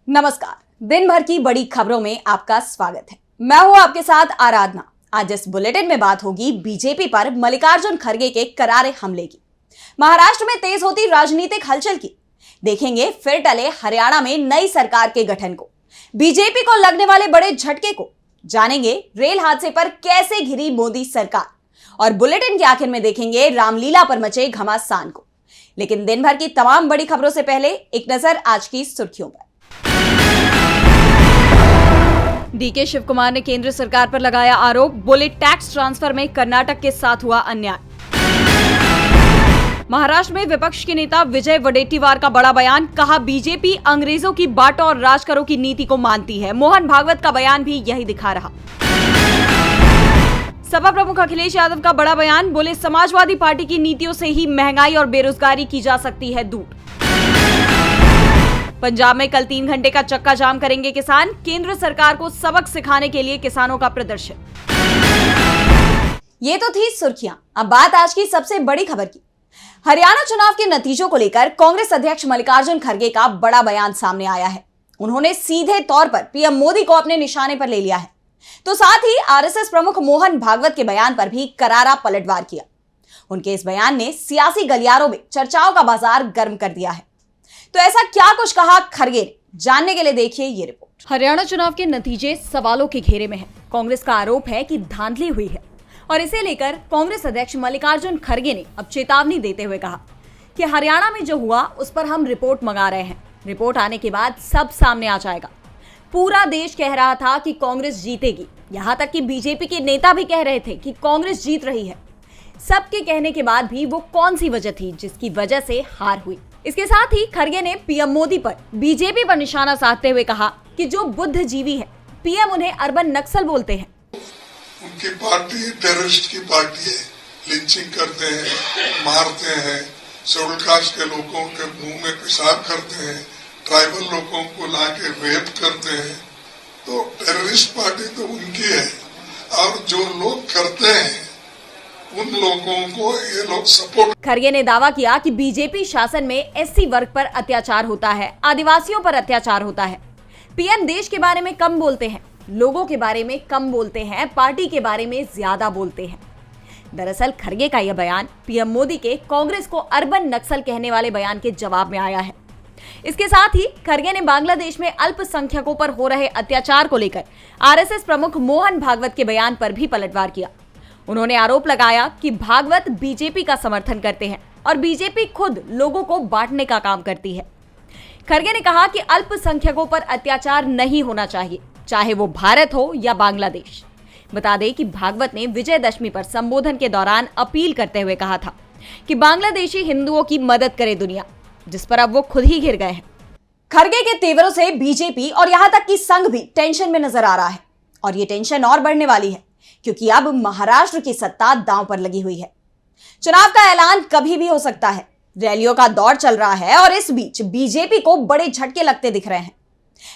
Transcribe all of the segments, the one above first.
नमस्कार। दिन भर की बड़ी खबरों में आपका स्वागत है। मैं हूं आपके साथ आराधना। आज इस बुलेटिन में बात होगी बीजेपी पर मल्लिकार्जुन खड़गे के करारे हमले की, महाराष्ट्र में तेज होती राजनीतिक हलचल की, देखेंगे फिर टले हरियाणा में नई सरकार के गठन को, बीजेपी को लगने वाले बड़े झटके को, जानेंगे रेल हादसे पर कैसे घिरी मोदी सरकार, और बुलेटिन के आखिर में देखेंगे रामलीला पर मचे घमासान को। लेकिन दिन भर की तमाम बड़ी खबरों से पहले एक नजर आज की सुर्खियों पर। डीके शिव कुमार ने केंद्र सरकार पर लगाया आरोप, बोले टैक्स ट्रांसफर में कर्नाटक के साथ हुआ अन्याय। महाराष्ट्र में विपक्ष के नेता विजय वडेट्टीवार का बड़ा बयान, कहा बीजेपी अंग्रेजों की बांटो और राज करो की नीति को मानती है। मोहन भागवत का बयान भी यही दिखा रहा। सपा प्रमुख अखिलेश यादव का बड़ा बयान, बोले समाजवादी पार्टी की नीतियों से ही महंगाई और बेरोजगारी की जा सकती है दूर। पंजाब में कल 3 घंटे का चक्का जाम करेंगे किसान, केंद्र सरकार को सबक सिखाने के लिए किसानों का प्रदर्शन। ये तो थी सुर्खियां। अब बात आज की सबसे बड़ी खबर की। हरियाणा चुनाव के नतीजों को लेकर कांग्रेस अध्यक्ष मल्लिकार्जुन खड़गे का बड़ा बयान सामने आया है। उन्होंने सीधे तौर पर पीएम मोदी को अपने निशाने पर ले लिया है, तो साथ ही आरएसएस प्रमुख मोहन भागवत के बयान पर भी करारा पलटवार किया। उनके इस बयान ने सियासी गलियारों में चर्चाओं का बाजार गर्म कर दिया है। तो ऐसा क्या कुछ कहा खड़गे ने, जानने के लिए देखिए ये रिपोर्ट। हरियाणा चुनाव के नतीजे सवालों के घेरे में हैं। कांग्रेस का आरोप है कि धांधली हुई है और इसे लेकर कांग्रेस अध्यक्ष मल्लिकार्जुन खड़गे ने अब चेतावनी देते हुए कहा कि हरियाणा में जो हुआ उस पर हम रिपोर्ट मंगा रहे हैं। रिपोर्ट आने के बाद सब सामने आ जाएगा। पूरा देश कह रहा था कि कांग्रेस जीतेगी, यहाँ तक कि बीजेपी के नेता भी कह रहे थे कि कांग्रेस जीत रही है। सबके कहने के बाद भी वो कौन सी वजह थी जिसकी वजह से हार हुई। इसके साथ ही खड़गे ने पीएम मोदी पर, बीजेपी पर निशाना साधते हुए कहा कि जो बुद्धिजीवी है, पीएम उन्हें अर्बन नक्सल बोलते हैं। उनकी पार्टी टेररिस्ट की पार्टी है, लिंचिंग करते हैं, मारते हैं, शेड्यूल कास्ट के लोगों के मुंह में पेशाब करते हैं, ट्राइबल लोगों को लाके रेप करते हैं। तो टेररिस्ट पार्टी तो उनकी है और जो लोग करते हैं उन लोगों को ये लोग सपोर्ट। खड़गे ने दावा किया कि बीजेपी शासन में एससी वर्ग पर अत्याचार होता है, आदिवासियों पर अत्याचार होता है। पीएम देश के बारे में कम बोलते हैं, लोगों के बारे में कम बोलते हैं, पार्टी के बारे में ज्यादा बोलते हैं। दरअसल खड़गे का यह बयान पीएम मोदी के कांग्रेस को अर्बन नक्सल कहने वाले बयान के जवाब में आया है। इसके साथ ही खड़गे ने बांग्लादेश में अल्पसंख्यकों पर हो रहे अत्याचार को लेकर आरएसएस प्रमुख मोहन भागवत के बयान पर भी पलटवार किया। उन्होंने आरोप लगाया कि भागवत बीजेपी का समर्थन करते हैं और बीजेपी खुद लोगों को बांटने का काम करती है। खड़गे ने कहा कि अल्पसंख्यकों पर अत्याचार नहीं होना चाहिए, चाहे वो भारत हो या बांग्लादेश। बता दें कि भागवत ने विजयदशमी पर संबोधन के दौरान अपील करते हुए कहा था कि बांग्लादेशी हिंदुओं की मदद करे दुनिया, जिस पर अब वो खुद ही घिर गए हैं। खड़गे के तेवरों से बीजेपी और यहां तक कि संघ भी टेंशन में नजर आ रहा है, और ये टेंशन और बढ़ने वाली है क्योंकि अब महाराष्ट्र की सत्ता दांव पर लगी हुई है। चुनाव का ऐलान कभी भी हो सकता है, रैलियों का दौर चल रहा है और इस बीच बीजेपी को बड़े झटके लगते दिख रहे हैं।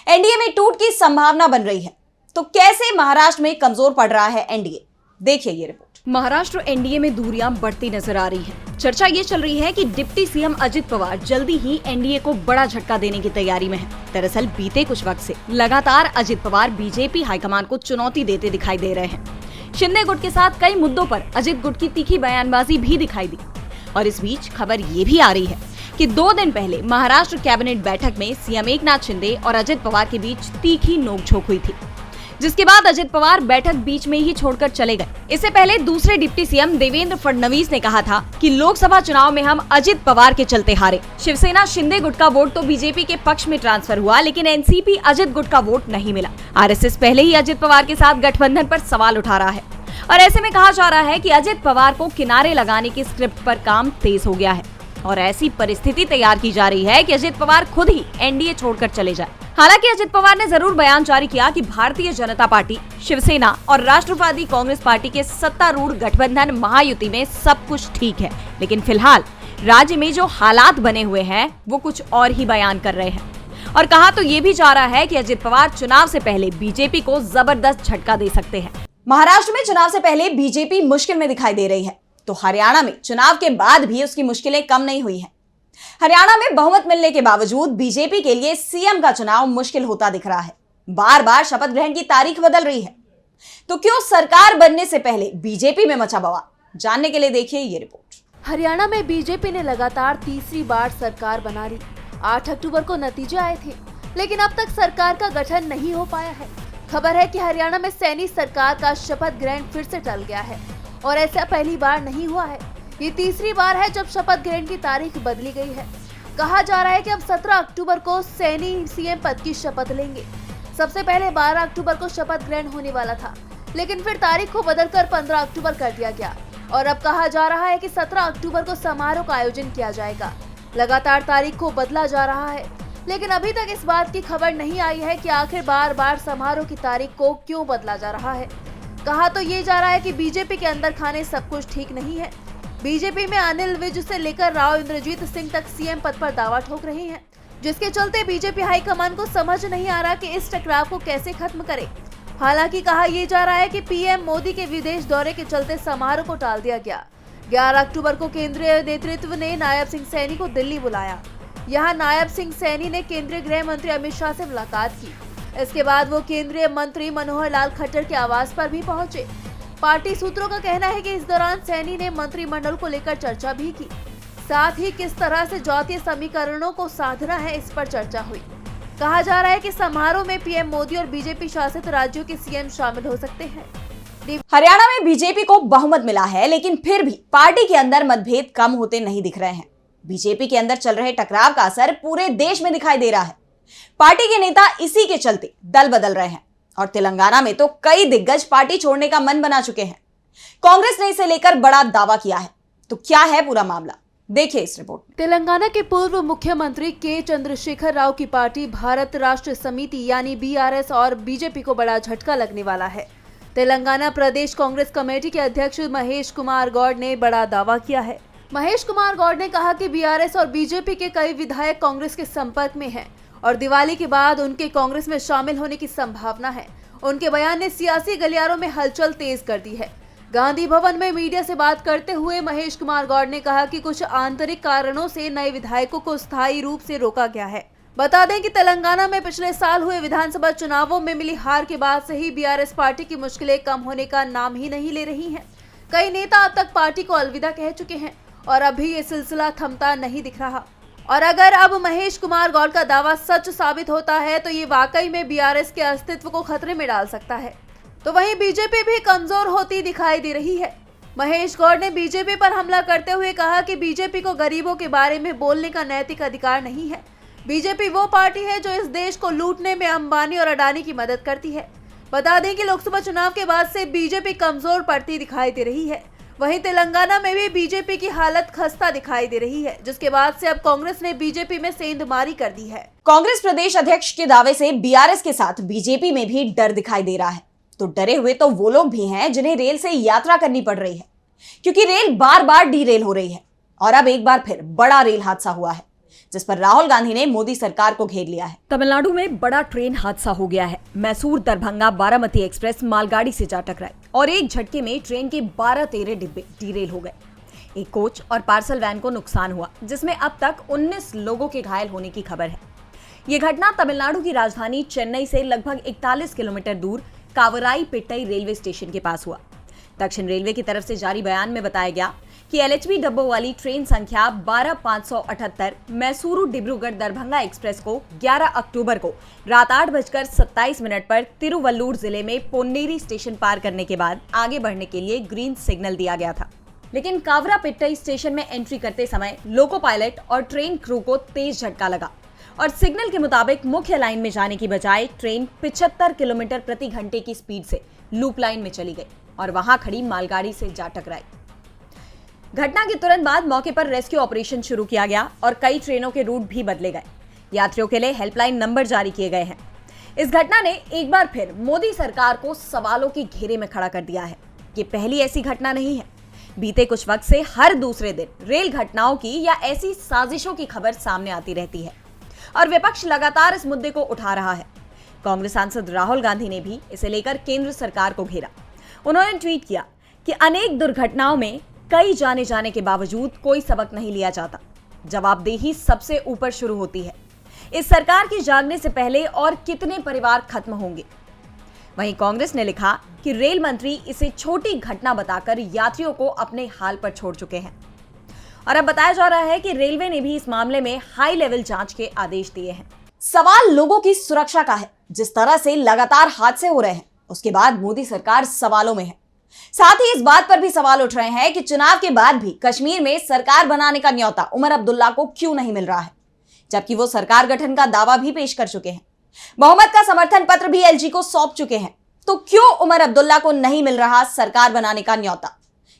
एनडीए में टूट की संभावना बन रही है। तो कैसे महाराष्ट्र में कमजोर पड़ रहा है एनडीए, देखिए ये रिपोर्ट। महाराष्ट्र एनडीए में दूरियां बढ़ती नजर आ रही है। चर्चा ये चल रही है कि डिप्टी सीएम अजित पवार जल्दी ही एनडीए को बड़ा झटका देने की तैयारी में है। दरअसल बीते कुछ वक्त से लगातार अजित पवार बीजेपी हाईकमान को चुनौती देते दिखाई दे रहे हैं। शिंदे गुट के साथ कई मुद्दों पर अजित गुट की तीखी बयानबाजी भी दिखाई दी। और इस बीच खबर ये भी आ रही है कि 2 दिन पहले महाराष्ट्र कैबिनेट बैठक में सीएम एकनाथ शिंदे और अजित पवार के बीच तीखी नोकझोंक हुई थी, जिसके बाद अजित पवार बैठक बीच में ही छोड़कर चले गए। इससे पहले दूसरे डिप्टी सीएम देवेंद्र फडणवीस ने कहा था कि लोकसभा चुनाव में हम अजित पवार के चलते हारे। शिवसेना शिंदे गुट का वोट तो बीजेपी के पक्ष में ट्रांसफर हुआ, लेकिन एनसीपी अजित गुट का वोट नहीं मिला। आरएसएस पहले ही अजित पवार के साथ गठबंधन पर सवाल उठा रहा है और ऐसे में कहा जा रहा है कि अजित पवार को किनारे लगाने की स्क्रिप्ट पर काम तेज हो गया है और ऐसी परिस्थिति तैयार की जा रही है कि अजित पवार खुद ही एनडीए छोड़कर चले जाए। हालांकि अजित पवार ने जरूर बयान जारी किया कि भारतीय जनता पार्टी, शिवसेना और राष्ट्रवादी कांग्रेस पार्टी के सत्तारूढ़ गठबंधन महायुति में सब कुछ ठीक है, लेकिन फिलहाल राज्य में जो हालात बने हुए हैं वो कुछ और ही बयान कर रहे हैं। और कहा तो ये भी जा रहा है कि अजित पवार चुनाव से पहले बीजेपी को जबरदस्त झटका दे सकते हैं। महाराष्ट्र में चुनाव से पहले बीजेपी मुश्किल में दिखाई दे रही है, तो हरियाणा में चुनाव के बाद भी उसकी मुश्किलें कम नहीं हुई हैं। हरियाणा में बहुमत मिलने के बावजूद बीजेपी के लिए सीएम का चुनाव मुश्किल होता दिख रहा है। बार बार शपथ ग्रहण की तारीख बदल रही है। तो क्यों सरकार बनने से पहले बीजेपी में मचा बवाल? जानने के लिए देखिए ये रिपोर्ट। हरियाणा में बीजेपी ने लगातार तीसरी बार सरकार बना ली। 8 अक्टूबर को नतीजे आए थे, लेकिन अब तक सरकार का गठन नहीं हो पाया है। खबर है कि हरियाणा में सैनी सरकार का शपथ ग्रहण फिर से टल गया है और ऐसा पहली बार नहीं हुआ है। ये तीसरी बार है जब शपथ ग्रहण की तारीख बदली गई है। कहा जा रहा है कि अब 17 अक्टूबर को सैनी सीएम पद की शपथ लेंगे। सबसे पहले 12 अक्टूबर को शपथ ग्रहण होने वाला था, लेकिन फिर तारीख को बदलकर 15 अक्टूबर कर दिया गया और अब कहा जा रहा है कि 17 अक्टूबर को समारोह का आयोजन किया जाएगा। लगातार तारीख को बदला जा रहा है, लेकिन अभी तक इस बात की खबर नहीं आई है कि आखिर बार बार समारोह की तारीख को क्यों बदला जा रहा है। कहा तो ये जा रहा है कि बीजेपी के अंदर खाने सब कुछ ठीक नहीं है। बीजेपी में अनिल विज से लेकर राव इंद्रजीत सिंह तक सीएम पद पर दावा ठोक रहे हैं, जिसके चलते बीजेपी हाईकमान को समझ नहीं आ रहा कि इस टकराव को कैसे खत्म करे। हालांकि कहा यह जा रहा है कि पीएम मोदी के विदेश दौरे के चलते समारोह को टाल दिया गया। 11 अक्टूबर को केंद्रीय नेतृत्व ने नायब सिंह सैनी को दिल्ली बुलाया। यहां नायब सिंह सैनी ने केंद्रीय गृह मंत्री अमित शाह से मुलाकात की। इसके बाद वो केंद्रीय मंत्री मनोहर लाल खट्टर के आवास पर भी पहुंचे। पार्टी सूत्रों का कहना है कि इस दौरान सैनी ने मंत्रिमंडल को लेकर चर्चा भी की। साथ ही किस तरह से जातीय समीकरणों को साधना है, इस पर चर्चा हुई। कहा जा रहा है कि समारोह में पीएम मोदी और बीजेपी शासित राज्यों के सीएम शामिल हो सकते हैं। हरियाणा में बीजेपी को बहुमत मिला है, लेकिन फिर भी पार्टी के अंदर मतभेद कम होते नहीं दिख रहे हैं। बीजेपी के अंदर चल रहे टकराव का असर पूरे देश में दिखाई दे रहा है। पार्टी के नेता इसी के चलते दल बदल रहे हैं और तेलंगाना में तो कई दिग्गज पार्टी छोड़ने का मन बना चुके हैं। कांग्रेस ने इसे लेकर बड़ा दावा किया है। तो क्या है पूरा मामला, देखिए इस रिपोर्ट में। तेलंगाना के पूर्व मुख्यमंत्री के चंद्रशेखर राव की पार्टी भारत राष्ट्र समिति यानी बीआरएस और बीजेपी को बड़ा झटका लगने वाला है। तेलंगाना प्रदेश कांग्रेस कमेटी के अध्यक्ष महेश कुमार गौड़ ने बड़ा दावा किया है। महेश कुमार गौड़ ने कहा कि बीआरएस और बीजेपी के कई विधायक कांग्रेस के संपर्क में हैं और दिवाली के बाद उनके कांग्रेस में शामिल होने की संभावना है। उनके बयान ने सियासी गलियारों में हलचल तेज कर दी है। गांधी भवन में मीडिया से बात करते हुए महेश कुमार गौड़ ने कहा कि कुछ आंतरिक कारणों से नए विधायकों को स्थायी रूप से रोका गया है। बता दें कि तेलंगाना में पिछले साल हुए विधानसभा चुनावों में मिली हार के बाद से ही बीआरएस पार्टी की मुश्किलें कम होने का नाम ही नहीं ले रही हैं। कई नेता अब तक पार्टी को अलविदा कह चुके हैं और अभी ये सिलसिला थमता नहीं दिख रहा। और अगर अब महेश कुमार गौड़ का दावा सच साबित होता है तो ये वाकई में बीआरएस के अस्तित्व को खतरे में डाल सकता है। तो वहीं बीजेपी भी कमजोर होती दिखाई दे रही है। महेश गौड़ ने बीजेपी पर हमला करते हुए कहा कि बीजेपी को गरीबों के बारे में बोलने का नैतिक अधिकार नहीं है। बीजेपी वो पार्टी है जो इस देश को लूटने में अंबानी और अडानी की मदद करती है। बता दें कि लोकसभा चुनाव के बाद से बीजेपी कमजोर पड़ती दिखाई दे रही है। वहीं तेलंगाना में भी बीजेपी की हालत खस्ता दिखाई दे रही है, जिसके बाद से अब कांग्रेस ने बीजेपी में सेंधमारी कर दी है। कांग्रेस प्रदेश अध्यक्ष के दावे से बीआरएस के साथ बीजेपी में भी डर दिखाई दे रहा है। तो डरे हुए तो वो लोग भी हैं जिन्हें रेल से यात्रा करनी पड़ रही है, क्योंकि रेल बार बार डीरेल हो रही है और अब एक बार फिर बड़ा रेल हादसा हुआ है, जिस पर राहुल गांधी ने मोदी सरकार को घेर लिया है। तमिलनाडु में बड़ा ट्रेन हादसा हो गया है। मैसूर दरभंगा बारामती एक्सप्रेस मालगाड़ी से जा टकराई और एक झटके में ट्रेन के 12-13 डिब्बे डीरेल हो गए। एक कोच और पार्सल वैन को नुकसान हुआ, जिसमें अब तक 19 लोगों के घायल होने की खबर है। ये घटना तमिलनाडु की राजधानी चेन्नई से लगभग 41 किलोमीटर दूर कावराई पिट्टई रेलवे स्टेशन के पास हुआ। दक्षिण रेलवे की तरफ से जारी बयान में बताया गया कि एलएचबी डब्बों वाली ट्रेन संख्या 12578 मैसूरू डिब्रूगढ़ दरभंगा एक्सप्रेस को 11 अक्टूबर को रात 8:27 पर तिरुवल्लूर जिले में पोन्नेरी स्टेशन पार करने के बाद आगे बढ़ने के लिए ग्रीन सिग्नल दिया गया था। लेकिन कावरापिट्टई स्टेशन में एंट्री करते समय लोको पायलट और ट्रेन क्रू को तेज झटका लगा और सिग्नल के मुताबिक मुख्य लाइन में जाने की बजाय ट्रेन 75 किलोमीटर प्रति घंटे की स्पीड से लूप लाइन में चली गई और वहां खड़ी मालगाड़ी से जा टकराई। घटना के तुरंत बाद मौके पर रेस्क्यू ऑपरेशन शुरू किया गया और कई ट्रेनों के रूट भी बदले गए। यात्रियों के लिए हेल्पलाइन नंबर जारी किए गए हैं। इस घटना ने एक बार फिर मोदी सरकार को सवालों के घेरे में खड़ा कर दिया है। ये पहली ऐसी घटना नहीं है। बीते कुछ वक्त से हर दूसरे दिन रेल घटनाओं की या ऐसी साजिशों की खबर सामने आती रहती है और विपक्ष लगातार इस मुद्दे को उठा रहा है। कांग्रेस सांसद राहुल गांधी ने भी इसे लेकर केंद्र सरकार को घेरा। उन्होंने ट्वीट किया कि अनेक दुर्घटनाओं में कई जाने के बावजूद कोई सबक नहीं लिया जाता। जवाबदेही सबसे ऊपर शुरू होती है। इस सरकार की जागने से पहले और कितने परिवार खत्म होंगे। वहीं कांग्रेस ने लिखा कि रेल मंत्री इसे छोटी घटना बताकर यात्रियों को अपने हाल पर छोड़ चुके हैं। और अब बताया जा रहा है कि रेलवे ने भी इस मामले में हाई लेवल जांच के आदेश दिए हैं। सवाल लोगों की सुरक्षा का है। जिस तरह से लगातार हादसे हो रहे हैं, उसके बाद मोदी सरकार सवालों में है। साथ ही इस बात पर भी सवाल उठ रहे हैं कि चुनाव के बाद भी कश्मीर में सरकार बनाने का न्योता उमर अब्दुल्ला को क्यों नहीं मिल रहा है, जबकि वो सरकार गठन का दावा भी पेश कर चुके हैं। बहुमत का समर्थन पत्र भी एलजी को सौंप चुके हैं। तो क्यों उमर अब्दुल्ला को नहीं मिल रहा सरकार बनाने का न्योता?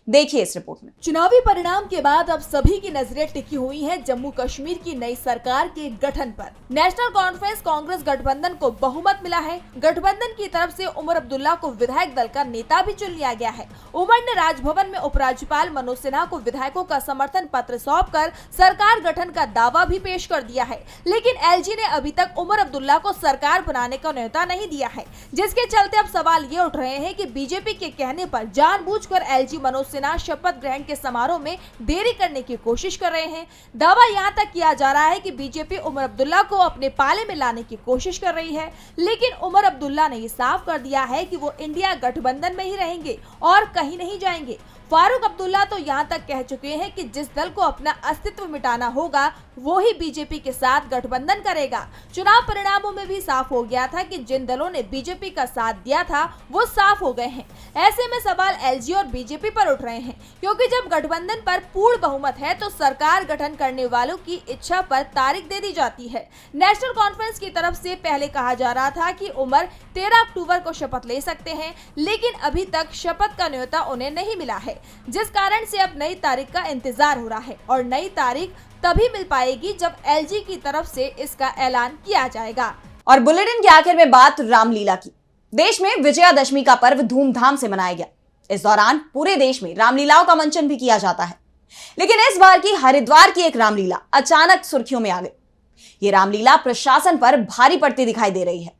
देखिए इस रिपोर्ट में। चुनावी परिणाम के बाद अब सभी की नजरें टिकी हुई हैं जम्मू कश्मीर की नई सरकार के गठन पर। नेशनल कॉन्फ्रेंस कांग्रेस गठबंधन को बहुमत मिला है। गठबंधन की तरफ से उमर अब्दुल्ला को विधायक दल का नेता भी चुन लिया गया है। उमर ने राजभवन में उपराज्यपाल मनोज सिन्हा को विधायकों का समर्थन पत्र सौंप कर सरकार गठन का दावा भी पेश कर दिया है। लेकिन एलजी ने अभी तक उमर अब्दुल्ला को सरकार बनाने का न्योता नहीं दिया है, जिसके चलते अब सवाल ये उठ रहे हैं कि बीजेपी के कहने पर जानबूझकर एलजी मनोज सिन्हा शपथ ग्रहण के समारोह में देरी करने की कोशिश कर रहे हैं। दावा यहाँ तक किया जा रहा है कि बीजेपी उमर अब्दुल्ला को अपने पाले में लाने की कोशिश कर रही है, लेकिन उमर अब्दुल्ला ने ये साफ कर दिया है कि वो इंडिया गठबंधन में ही रहेंगे और कहीं नहीं जाएंगे। फारूक अब्दुल्ला तो यहाँ तक कह चुके हैं कि जिस दल को अपना अस्तित्व मिटाना होगा वो ही बीजेपी के साथ गठबंधन करेगा। चुनाव परिणामों में भी साफ हो गया था कि जिन दलों ने बीजेपी का साथ दिया था वो साफ हो गए हैं। ऐसे में सवाल एलजी और बीजेपी पर उठ रहे हैं, क्योंकि जब गठबंधन पर पूर्ण बहुमत है तो सरकार गठन करने वालों की इच्छा पर तारीख दे दी जाती है। नेशनल कॉन्फ्रेंस की तरफ से पहले कहा जा रहा था कि उमर 13 अक्टूबर को शपथ ले सकते हैं, लेकिन अभी तक शपथ का न्योता उन्हें नहीं मिला है, जिस कारण से अब नई तारीख का इंतजार हो रहा है। और नई तारीख तभी मिल पाएगी जब एलजी की तरफ से इसका ऐलान किया जाएगा। और बुलेटिन के आखिर में बात रामलीला की। देश में विजयादशमी का पर्व धूमधाम से मनाया गया। इस दौरान पूरे देश में रामलीलाओं का मंचन भी किया जाता है, लेकिन इस बार की हरिद्वार की एक रामलीला अचानक सुर्खियों में आ गई। ये रामलीला प्रशासन पर भारी पड़ती दिखाई दे रही है।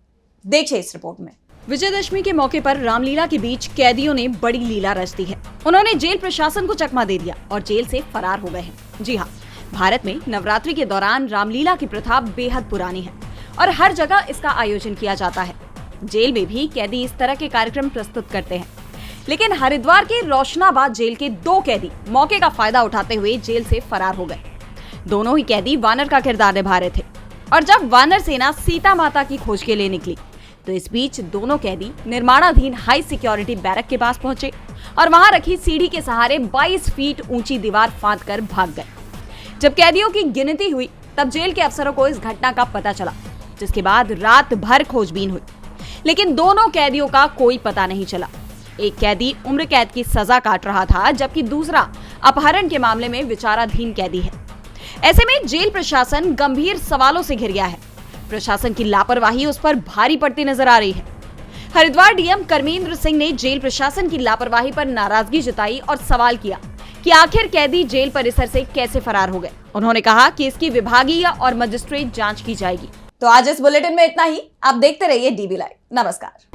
देखिए इस रिपोर्ट में। विजयदशमी के मौके पर रामलीला के बीच कैदियों ने बड़ी लीला रच दी है। उन्होंने जेल प्रशासन को चकमा दे दिया और जेल से फरार हो गए हैं। जी हाँ, भारत में नवरात्रि के दौरान रामलीला की प्रथा बेहद पुरानी है और हर जगह इसका आयोजन किया जाता है। जेल में भी कैदी इस तरह के कार्यक्रम प्रस्तुत करते हैं, लेकिन हरिद्वार के रोशनाबाद जेल के 2 कैदी मौके का फायदा उठाते हुए जेल से फरार हो गए। दोनों ही कैदी वानर का किरदार निभा रहे थे और जब वानर सेना सीता माता की खोज के लिए निकली तो इस बीच दोनों कैदी निर्माणाधीन हाई सिक्योरिटी बैरक के पास पहुंचे और वहां रखी सीढ़ी के सहारे 22 फीट ऊंची दीवार फांद कर भाग गए। जब कैदियों की गिनती हुई तब जेल के अफसरों को इस घटना का पता चला, जिसके बाद रात भर खोजबीन हुई, लेकिन दोनों कैदियों का कोई पता नहीं चला। एक कैदी उम्र कैद की सजा काट रहा था, जबकि दूसरा अपहरण के मामले में विचाराधीन कैदी है। ऐसे में जेल प्रशासन गंभीर सवालों से घिर गया है। प्रशासन की लापरवाही उस पर भारी पड़ती नजर आ रही है। हरिद्वार डीएम कर्मेंद्र सिंह ने जेल प्रशासन की लापरवाही पर नाराजगी जताई और सवाल किया कि आखिर कैदी जेल परिसर से कैसे फरार हो गए। उन्होंने कहा कि इसकी विभागीय और मजिस्ट्रेट जांच की जाएगी। तो आज इस बुलेटिन में इतना ही। आप देखते रहिए डीबी लाइव। नमस्कार।